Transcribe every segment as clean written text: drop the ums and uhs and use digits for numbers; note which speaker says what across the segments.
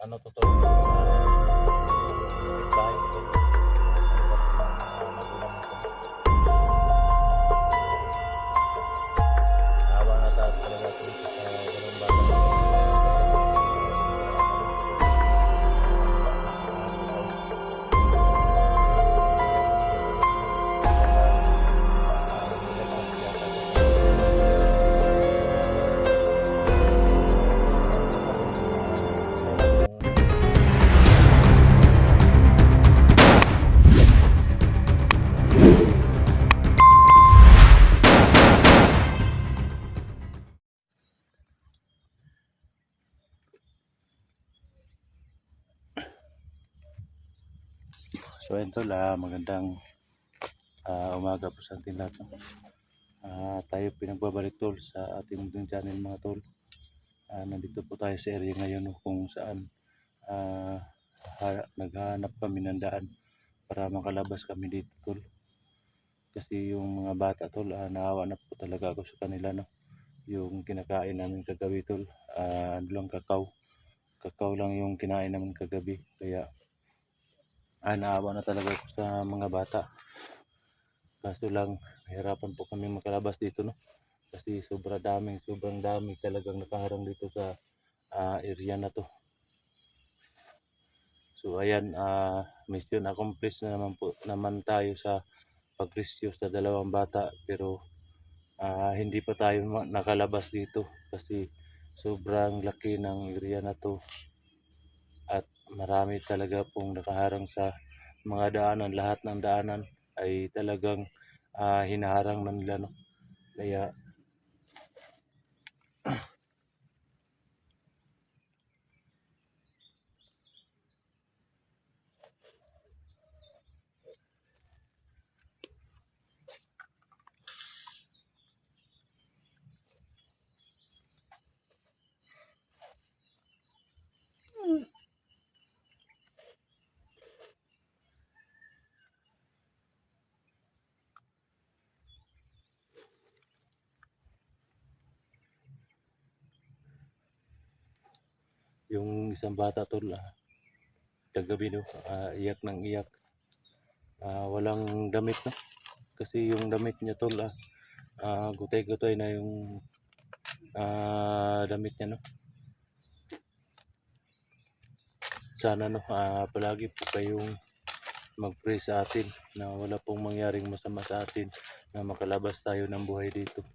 Speaker 1: ano to tol, bahay to tol. Magulang ko. Awa na tayo talaga dito sa dalawang bata. So ayun tol, magandang umaga po sa ating lahat. Tayo pinagbabalik tol sa ating munting channel mga tol. Nandito po tayo sa area ngayon kung saan naghahanap kami ng daan para makalabas kami dito tol. Kasi yung mga bata tol, naawa na po talaga ako sa kanila, no. Yung kinakain namin kagabi tol, ano lang, kakao lang yung kinain namin kagabi. Kaya naawa na talaga ako sa mga bata. Kaso lang, nahirapan po kami makalabas dito, no. Kasi sobrang dami talagang nakaharang dito sa area na to. So ayan, mission accomplished na naman tayo sa pag-rescue sa dalawang bata, pero hindi pa tayo nakalabas dito kasi sobrang laki ng area na to at marami talaga pong nakaharang sa mga daanan. Lahat ng daanan ay talagang hinaharang na nila, no. Kaya yung isang bata tol, kagabi, no, iyak ng iyak, walang damit, no. Kasi yung damit niya tol, gutay-gutay na yung damit niya, no. Sana, no, palagi po kayong mag-pray sa atin na wala pong mangyaring masama sa atin, na makalabas tayo ng buhay dito.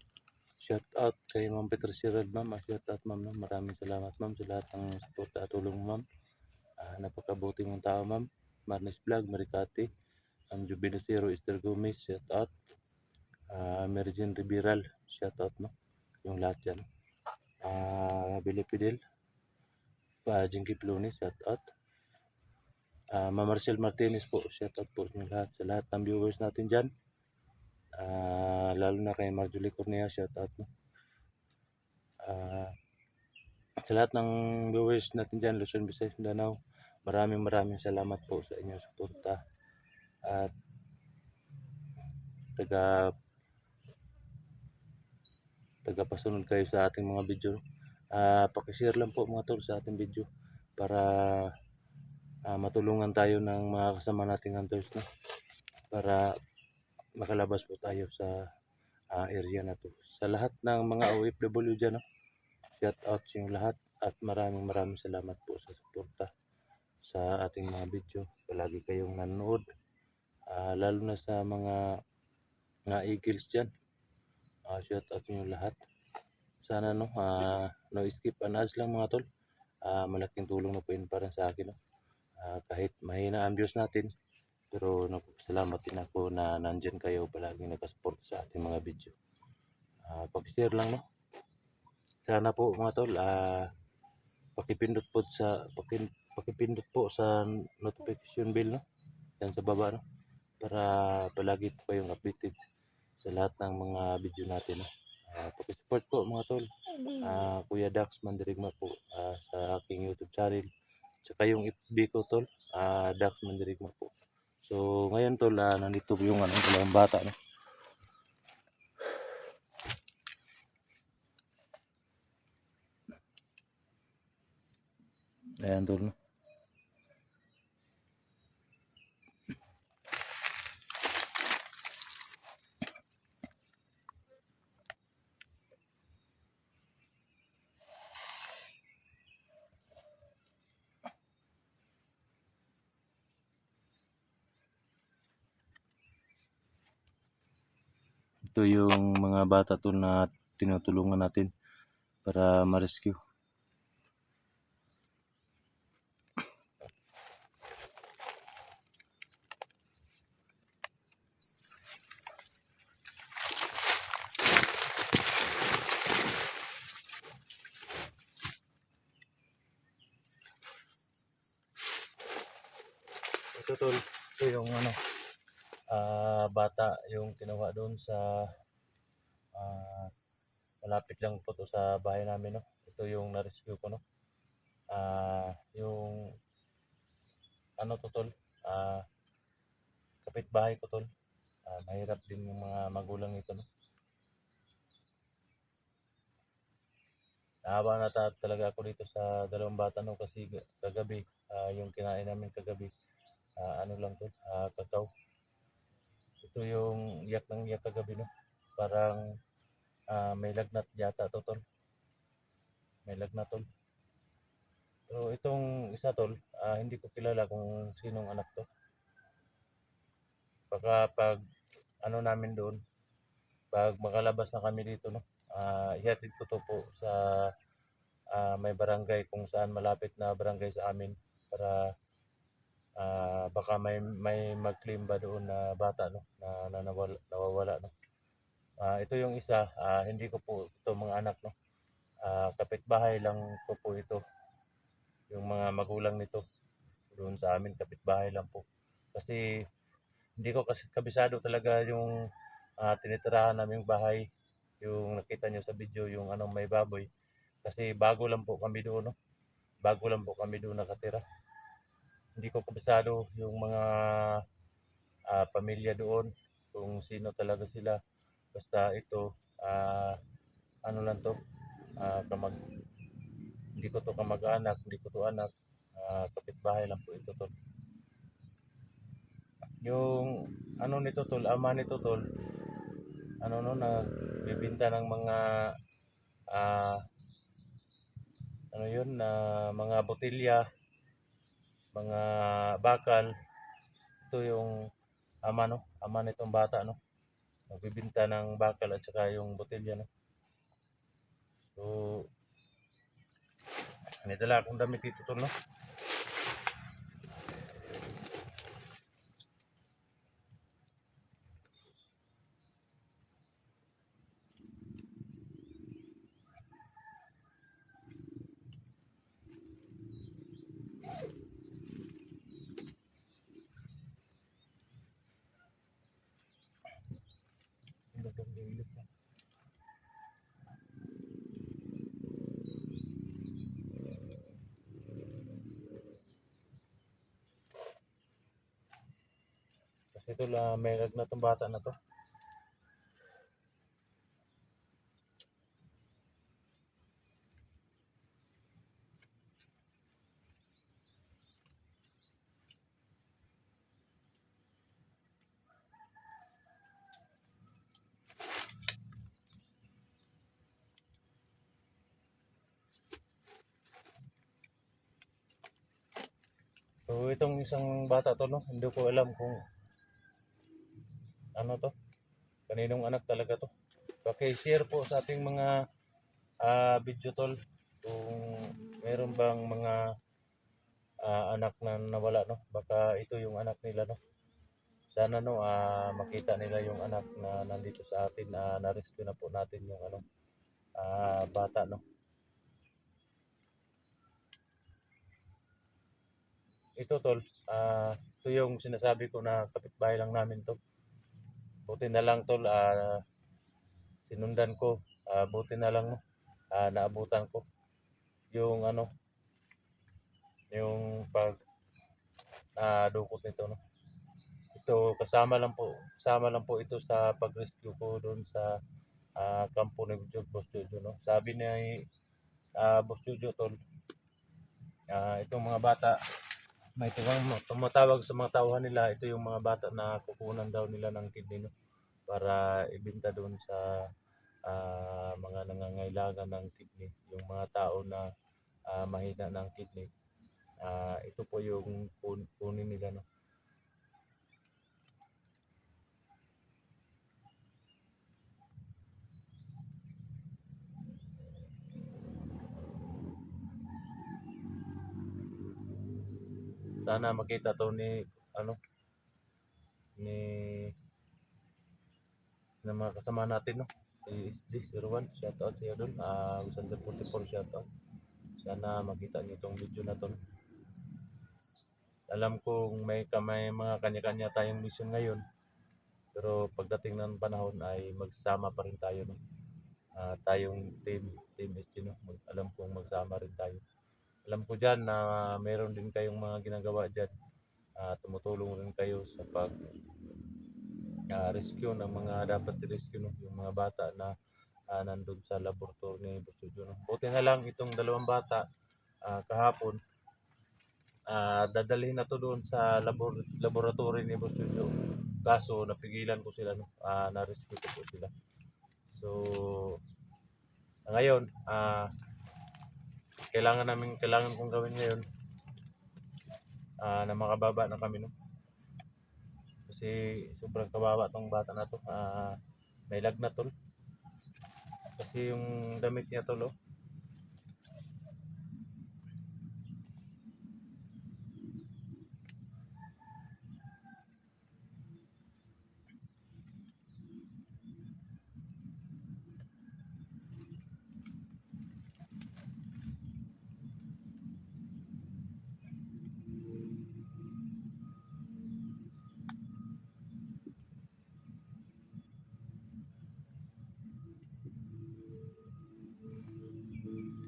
Speaker 1: Shout out kay Ma'am Patricia Red, ma'am. Shout out, ma'am, no? Maraming salamat, ma'am, sa lahat ng support at tulong, ma'am. Napakabuti mong tao, ma'am. Marnes Vlog, Maricati, Jubilo Zero, Esther Gomez, shout out. Mergin Riberal, shout out, no? Yung lahat yan. Billy Fidel, Jinky Pluni, shout out. Ma'am Marcel Martinez po, shout out po yung lahat, sa lahat ng viewers natin dyan. Lalo na kay Marjorie Cornea, shout out, no? Sa lahat ng viewers natin dyan, Luzon, Visayas, Mindanao, maraming salamat po sa inyong suporta at tagapasunod kayo sa ating mga video. Pakishare lang po mga tol sa ating video para matulungan tayo ng mga kasama nating hunters, no? Para makalabas po tayo sa area na to. Sa lahat ng mga OFW dyan, no? Shout out sa yung lahat at maraming salamat po sa suporta sa ating mga video. Palagi kayong nanonood, lalo na sa mga eagles dyan. Shout out sa yung lahat. Sana, no, no skip and ads lang mga tol. Malaking tulong na po yun para sa akin, no? Kahit mahina ang views natin, pero nagpapasalamat din ako na nandyan kayo palagi nakasupport sa ating mga video. Pag-share lang, no. Sana po mga tol, pakipindot po sa notification bell, no, yan sa baba, no, para palagi po kayong updated sa lahat ng mga video natin, no. Pakisupport po mga tol. Kuya Dax Mandirigma po sa aking YouTube channel, saka yung FB ko tol, Dax Mandirigma po. So ngayon tol, nandito yung dalawang bata, no. Ayan tol. Ito yung mga bata tol na tinutulungan natin para ma-rescue. Ito tol, ito yung bata yung kinuha doon sa ah, malapit lang po to sa bahay namin no. Ito yung na-rescue ko no. Yung to tol, ah, kapitbahay ko tol. Mahirap din yung mga magulang nito no. Naawa na talaga ako dito sa dalawang bata no kasi kagabi yung kinain namin kagabi lang to, kakao. Ito yung iyak ng iyak kagabi no. Parang may lagnat yata to tol. May lagnat tol. So itong isa tol, hindi ko kilala kung sinong anak to. Baka pag namin doon, pag makalabas na kami dito no, ihatid ko to po sa may barangay kung saan malapit na barangay sa amin para baka may mag-claim ba doon na bata no na nawawala no. Ito yung isa, hindi ko po ito mga anak no. Kapitbahay lang ko po ito. Yung mga magulang nito doon sa amin kapitbahay lang po. Kasi hindi ko kasi kabisado talaga yung tinitirahan naming bahay. Yung nakita nyo sa video yung may baboy. Kasi bago lang po kami doon no. Bago lang po kami doon nakatira. Hindi ko kabisado yung mga pamilya doon kung sino talaga sila. Basta ito lang to, kamag hindi ko to kamag-anak, hindi ko to anak, kapitbahay lang po ito tol. Yung nito tol, ama nito tol, no, nagbibinta ng mga ah, yun na mga botelya, mga bakal. Ito yung ama nitong bata no. Nagbibinta ng bakal at saka yung botelya no. So nidala akong damit dito tol no. Kasi ito may lagnat tong bata na to. So itong isang bata to no, hindi ko alam kung to, kaninong anak talaga to. Paki-share po sa ating mga video tol kung meron bang mga anak na nawala no. Baka ito yung anak nila no. Sana no makita nila yung anak na nandito sa atin, na-rescue na po natin yung bata no. Ito tol, ito yung sinasabi ko na kapitbahay lang namin to. Buti na lang tol, sinundan ko, buti na lang no, naabutan ko yung yung pag dukot nito no. Ito kasama lang po ito sa pag-rescue ko doon sa kampo ni Boss Jojo no. Sabi ni Boss Jojo tol, Itong mga bata, may tumatawag sa mga tauhan nila, ito yung mga bata na kukunan daw nila ng kidney, no? Para ibenta doon sa mga nangangailangan ng kidney, yung mga tao na mahina ng kidney. Ito po yung kunin nila, no? Sana makita to ni ni ng mga kasama natin, no? Si SD01, shout out siya doon. Under 44, shout out. Sana makita niyo itong video na to, no? Alam kong may mga kanya-kanya tayong mission ngayon, pero pagdating ng panahon ay magsama pa rin tayo, no? Tayong team SD, no? Alam kong magsama rin tayo. Alam ko dyan na meron din kayong mga ginagawa dyan. Tumutulong rin kayo sa pag rescue ng mga dapat i-rescue, no? Yung mga bata na nandun sa laboratory ni Busudyo, no? Buti na lang itong dalawang bata kahapon, dadalhin na to doon sa laboratory ni Busudyo, kaso napigilan ko sila, no? Na-rescue ko po sila. So ngayon, kailangan kong gawin ngayon na makababa na kami, no? Kasi sobrang kawawa tong bata na to. May lagnat tol. Kasi yung damit niya tol, oh.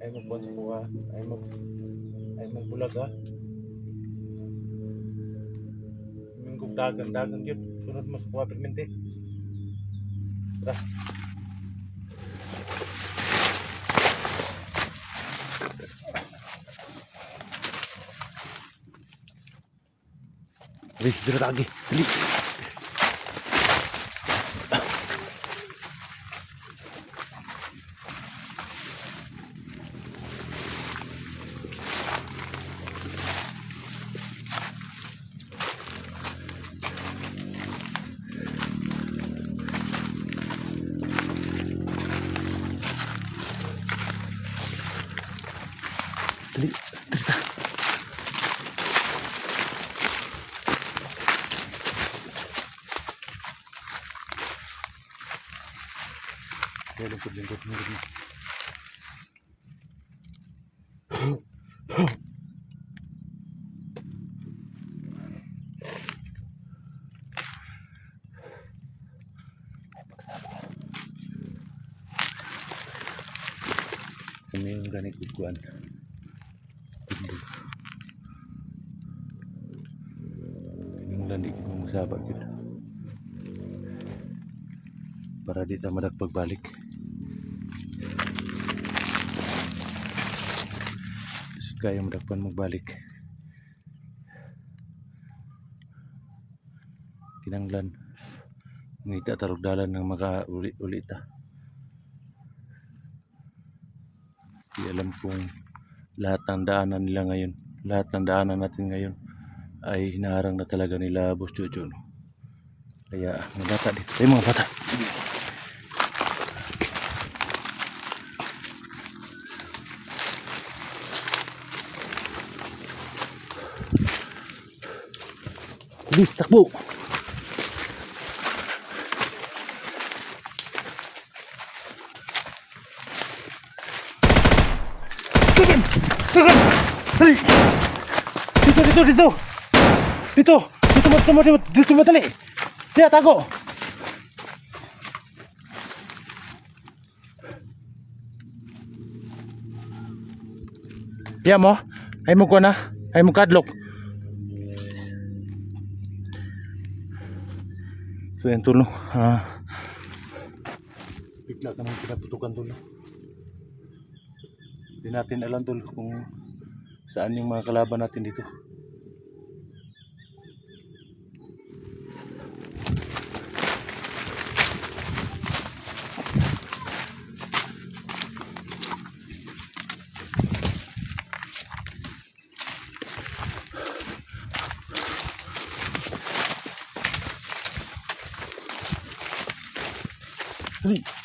Speaker 1: Ay magbuhat sa kuha. Ay magbulag, ha. Yung dagang yun. Sunod mo sa kuha permente. Tara. Dito na lagi. Dali. Dali. Dali. Lingkod. Kami yung ganit ikuan. Yung landik kong sabak yun. Para di ta madagpagbalik. Kaya madagpan magbalik. Kinanglan. Ngita tarog dalan ng maka-uli ta. Di alam kung lahat ng daanan nila ngayon, lahat ng daanan natin ngayon ay hinaharang na talaga nila Boss Jojo, no? Kaya mga bata dito. Ay mga bata. Bilis, takbo. Dali. Dito madali. Diya, tago. Diya mo. Ay mo ko na. Ay mo kadlok. So yan tulo. Bigla ka nang pinaputukan tulo. Hindi natin alam tulo kung Saan yung mga kalaban natin dito? Dali.